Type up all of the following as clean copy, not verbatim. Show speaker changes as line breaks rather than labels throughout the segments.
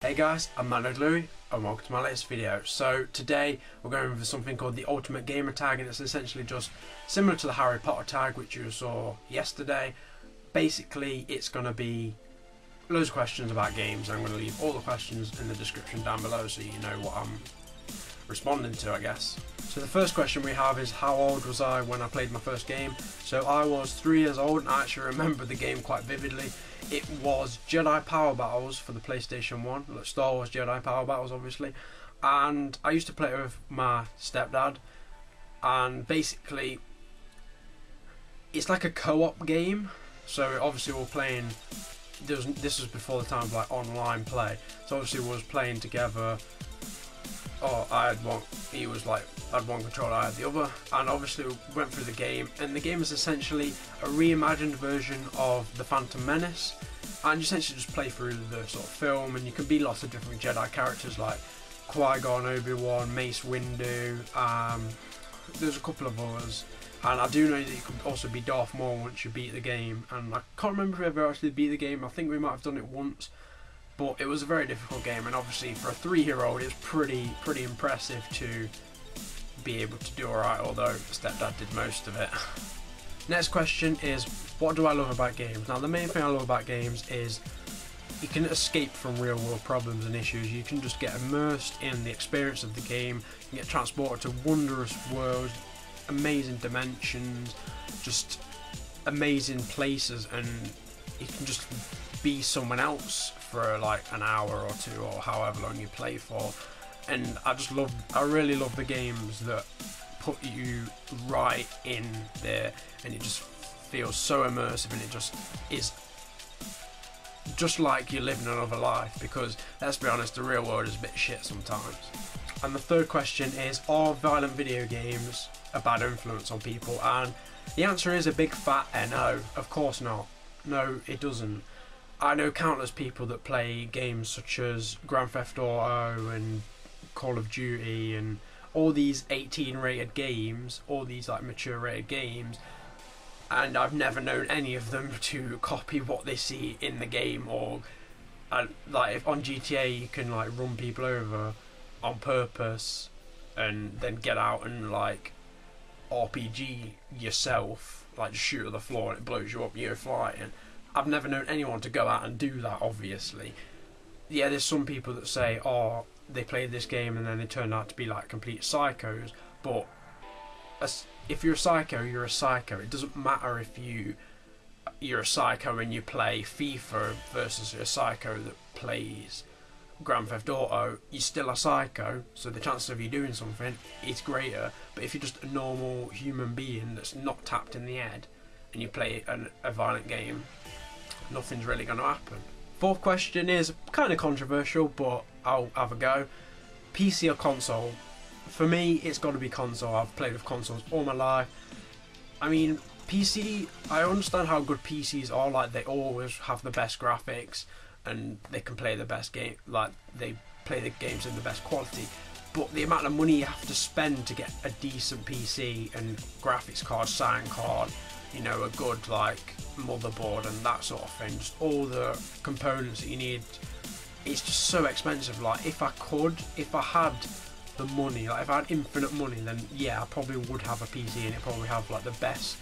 Hey guys, I'm Louis and welcome to my latest video. So today we're going over something called the Ultimate Gamer Tag, and it's essentially just similar to the Harry Potter tag which you saw yesterday. Basically it's going to be loads of questions about games. I'm going to leave all the questions in the description down below so you know what I'm responding to, I guess. So the first question we have is, how old was I when I played my first game? So I was 3 years old and I actually remember the game quite vividly. It was Jedi Power Battles for the PlayStation 1, like Star Wars Jedi Power Battles obviously, and I used to play it with my stepdad, and basically it's like a co-op game. So obviously we're playing, this was before the time of like online play, so obviously we was playing together. I had one, he was like, I had one controller, I had the other, and obviously we went through the game, and the game is essentially a reimagined version of The Phantom Menace, and you essentially just play through the sort of film, and you can be lots of different Jedi characters like Qui-Gon, Obi-Wan, Mace Windu, there's a couple of others, and I do know that you can also be Darth Maul once you beat the game, and I can't remember if we ever actually beat the game. I think we might have done it once. But it was a very difficult game, and obviously for a 3-year-old it's pretty impressive to be able to do alright, although stepdad did most of it. Next question is, what do I love about games? Now the main thing I love about games is you can escape from real world problems and issues. You can just get immersed in the experience of the game, you can get transported to wondrous worlds, amazing dimensions, just amazing places, and you can just be someone else for like an hour or two or however long you play for. And I really love the games that put you right in there, and it just feels so immersive, and it just is just like you're living another life, because let's be honest, the real world is a bit shit sometimes. And the third question is, are violent video games a bad influence on people? And the answer is a big fat no, of course not. No, it doesn't. I know countless people that play games such as Grand Theft Auto and Call of Duty and all these 18 rated games, all these like mature rated games, and I've never known any of them to copy what they see in the game. Or like if on GTA you can like run people over on purpose and then get out and like RPG yourself, like just shoot at the floor and it blows you up, you're flying. I've never known anyone to go out and do that, obviously. Yeah, there's some people that say, oh, they played this game and then they turned out to be like complete psychos, but if you're a psycho, you're a psycho. It doesn't matter if you're a psycho and you play FIFA versus a psycho that plays Grand Theft Auto. You're still a psycho, so the chances of you doing something is greater. But if you're just a normal human being that's not tapped in the head and you play a violent game, nothing's really going to happen. Fourth question is kind of controversial, but I'll have a go. PC or console? For me, it's got to be console. I've played with consoles all my life. I mean, PC, I understand how good PCs are. Like, they always have the best graphics and they can play the best game. Like, they play the games in the best quality. But the amount of money you have to spend to get a decent PC and graphics card, sound card, you know, a good like motherboard and that sort of thing, just all the components that you need, it's just so expensive. Like if I had the money, like if I had infinite money, then yeah, I probably would have a PC and it probably have like the best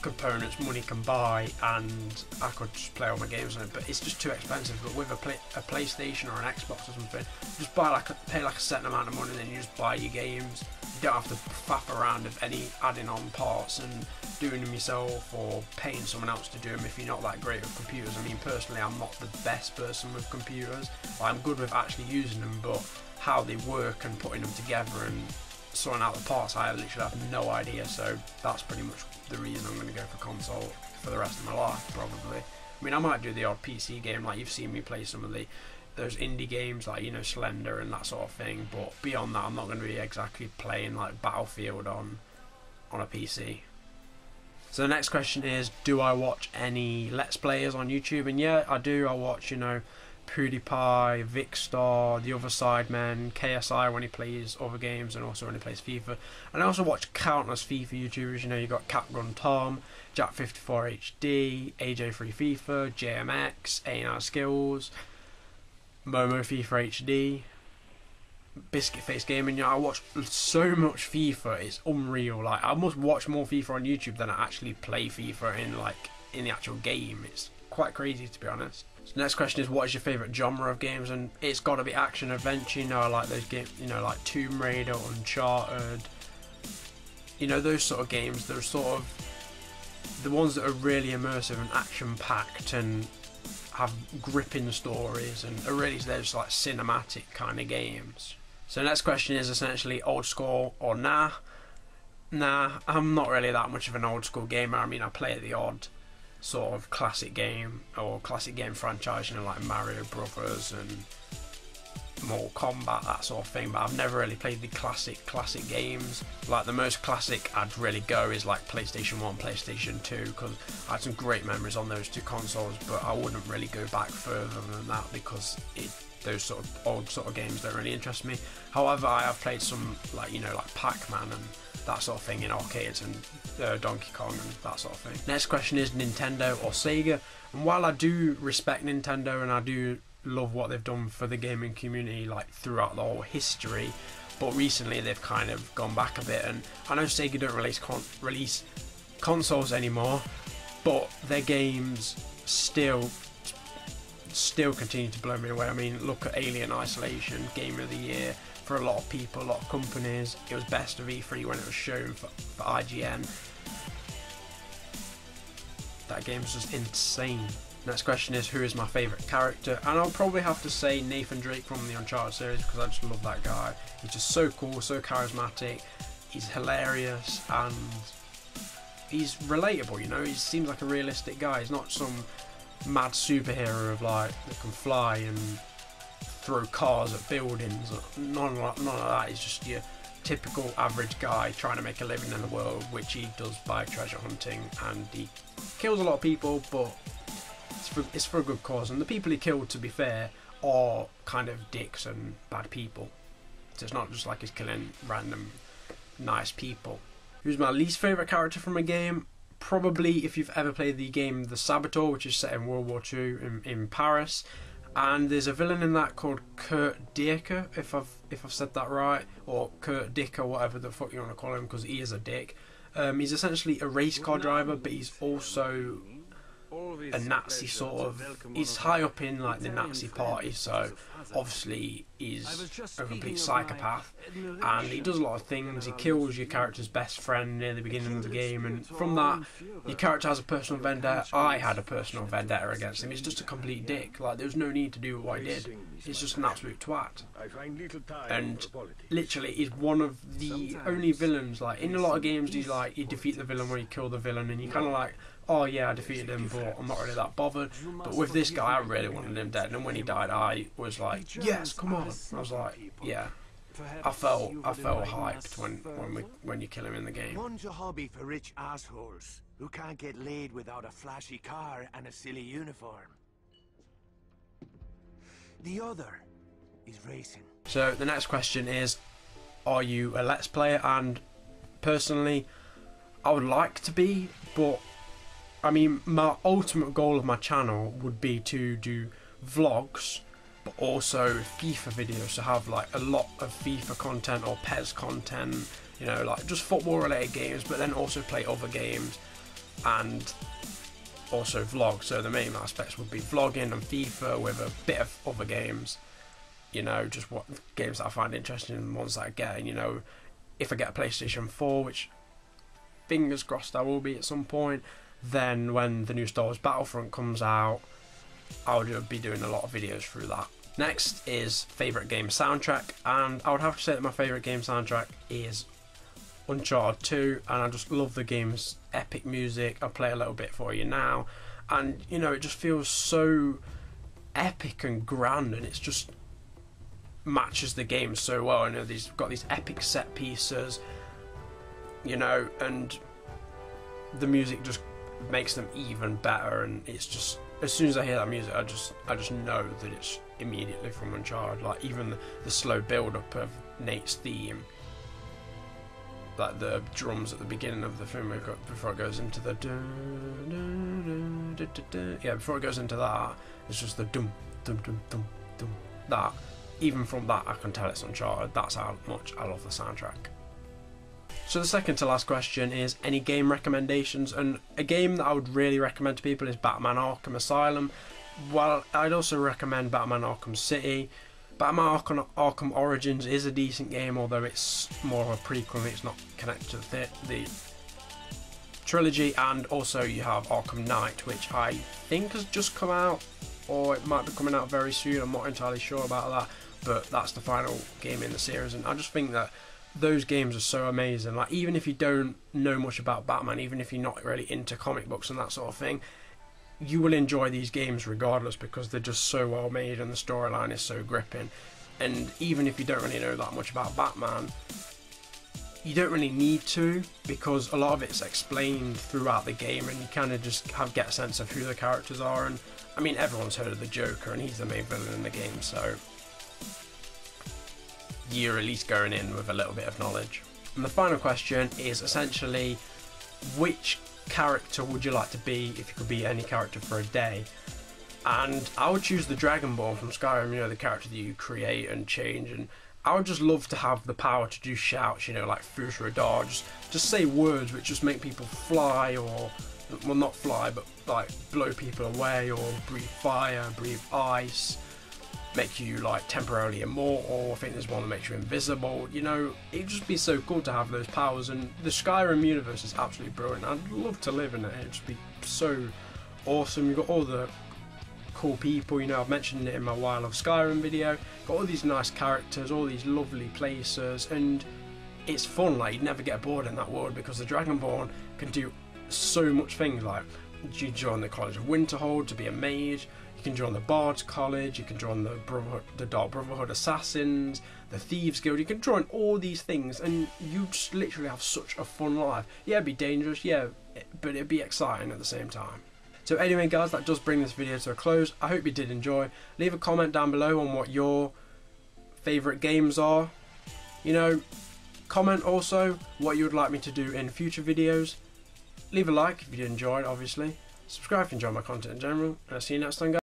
components money can buy, and I could just play all my games on it. But it's just too expensive. But with a PlayStation or an Xbox or something, just pay like a certain amount of money, and then you just buy your games. You don't have to faff around with any adding on parts and doing them yourself or paying someone else to do them if you're not that great with computers. I mean, personally, I'm not the best person with computers. I'm good with actually using them, but how they work and putting them together and sorting out the parts, I literally have no idea. So that's pretty much the reason I'm going to go for console for the rest of my life, probably. I mean, I might do the odd PC game, like you've seen me play some of those indie games, like, you know, Slender and that sort of thing, but beyond that I'm not going to be exactly playing like Battlefield on a PC. So the next question is, do I watch any Let's Players on YouTube? And yeah, I do. I watch, you know, PewDiePie, Vicstar, The Other Sidemen, KSI when he plays other games and also when he plays FIFA. And I also watch countless FIFA YouTubers. You know, you got Capgun Tom, Jack54HD, AJ3 FIFA, JMX, A9 Skills, Momo FIFA HD, Biscuit Face Gaming. You know, I watch so much FIFA, it's unreal. Like, I must watch more FIFA on YouTube than I actually play FIFA in the actual game. It's quite crazy, to be honest. So next question is, what is your favourite genre of games? And it's got to be action adventure. You know, I like those games, you know, like Tomb Raider, Uncharted, you know, those sort of games. They're sort of the ones that are really immersive and action packed and have gripping stories and are really those like cinematic kind of games. So next question is essentially old school or nah. I'm not really that much of an old school gamer. I mean, I play the odd sort of classic game or classic game franchise, you know, like Mario Brothers and Mortal Kombat, that sort of thing, but I've never really played the classic games. Like, the most classic I'd really go is like PlayStation 1, PlayStation 2, because I had some great memories on those two consoles, but I wouldn't really go back further than that because those sort of old sort of games don't really interest me. However, I have played some, like, you know, like Pac-Man and that sort of thing in arcades, and Donkey Kong and that sort of thing. Next question is Nintendo or Sega. And while I do respect Nintendo and I do love what they've done for the gaming community, like, throughout the whole history, but recently they've kind of gone back a bit, and I know Sega don't release consoles anymore, but their games still continue to blow me away. I mean, look at Alien Isolation, Game of the Year for a lot of people, a lot of companies. It was best of E3 when it was shown for IGN. That game's just insane. Next question is, who is my favourite character? And I'll probably have to say Nathan Drake from the Uncharted series, because I just love that guy. He's just so cool, so charismatic, he's hilarious, and he's relatable, you know. He seems like a realistic guy. He's not some mad superhero of like that can fly and throw cars at buildings. None of that. He's just your typical average guy trying to make a living in the world, which he does by treasure hunting, and he kills a lot of people, but it's for a good cause. And the people he killed, to be fair, are kind of dicks and bad people, so it's not just like he's killing random nice people. Who's my least favourite character from a game? Probably, if you've ever played the game The Saboteur, which is set in World War II in Paris, and there's a villain in that called Kurt Dicker, if I've said that right, or Kurt Dick, or whatever the fuck you want to call him, because he is a dick. He's essentially a race car driver, but he's also a Nazi sort of. He's high up in like the Nazi party, so obviously he's a complete psychopath, and he does a lot of things. He kills your character's best friend near the beginning of the game, and from that your character has a personal vendetta. I had a personal vendetta against him. He's just a complete dick. Like, there's no need to do what I did. He's just an absolute twat, and literally he's one of the only villains. Like, in a lot of games, you defeat the villain when you kill the villain, and you kind of like, oh yeah, I defeated him, but I'm not really that bothered. But with this guy, I really wanted him dead, and when he died, I was like, yes, come on. I was like, yeah. I felt hyped when you kill him in the game.
One's a hobby for rich assholes who can't get laid without a flashy car and a silly uniform. The other is racing.
So the next question is, are you a Let's Player? And personally, I would like to be, but I mean, my ultimate goal of my channel would be to do vlogs, but also FIFA videos, to have like a lot of FIFA content or PES content, you know, like just football related games, but then also play other games and also vlog. So the main aspects would be vlogging and FIFA with a bit of other games, you know, just what games that I find interesting and ones that I get. And, you know, if I get a PlayStation 4, which fingers crossed I will be at some point, then when the new Star Wars Battlefront comes out, I'll be doing a lot of videos through that. Next is favourite game soundtrack, and I would have to say that my favourite game soundtrack is Uncharted 2, and I just love the game's epic music. I'll play a little bit for you now, and you know, it just feels so epic and grand, and it's just matches the game so well. You know, these got these epic set pieces, you know, and the music just makes them even better. And it's just, as soon as I hear that music, I just know that it's immediately from Uncharted. Like, even the slow build up of Nate's theme, like the drums at the beginning of the film before it goes into the before it goes into that, it's just the dum dum dum dum dum that even from that I can tell it's Uncharted. That's how much I love the soundtrack. So the second to last question is any game recommendations, and a game that I would really recommend to people is Batman Arkham Asylum. Well, I'd also recommend Batman Arkham City. Batman Arkham Origins is a decent game, although it's more of a prequel and it's not connected to the trilogy. And also you have Arkham Knight, which I think has just come out, or it might be coming out very soon. I'm not entirely sure about that, but that's the final game in the series, and I just think that those games are so amazing. Like, even if you don't know much about Batman, even if you're not really into comic books and that sort of thing, you will enjoy these games regardless, because they're just so well made and the storyline is so gripping. And even if you don't really know that much about Batman, you don't really need to, because a lot of it's explained throughout the game and you kind of just get a sense of who the characters are. And I mean, everyone's heard of the Joker and he's the main villain in the game, so you're at least going in with a little bit of knowledge. And the final question is essentially, which character would you like to be if you could be any character for a day? And I would choose the Dragonborn from Skyrim, you know, the character that you create and change, and I would just love to have the power to do shouts, you know, like Fusra Dodge, just say words which just make people fly, or, well, not fly, but like blow people away, or breathe fire, breathe ice, make you like temporarily immortal. I think there's one that makes you invisible. You know, it'd just be so cool to have those powers, and the Skyrim universe is absolutely brilliant. I'd love to live in it. It'd just be so awesome. You've got all the cool people, you know, I've mentioned it in my Wild of Skyrim video, got all these nice characters, all these lovely places, and it's fun. Like, you'd never get bored in that world, because the Dragonborn can do so much things. Like, you join the College of Winterhold to be a mage, you can join the Bard's College, you can join the Dark Brotherhood Assassins, the Thieves Guild, you can join all these things and you just literally have such a fun life. Yeah, it'd be dangerous, yeah, but it'd be exciting at the same time. So anyway guys, that does bring this video to a close. I hope you did enjoy. Leave a comment down below on what your favourite games are. You know, comment also what you would like me to do in future videos. Leave a like if you did enjoy it, obviously. Subscribe if you enjoy my content in general, and I'll see you next time, guys.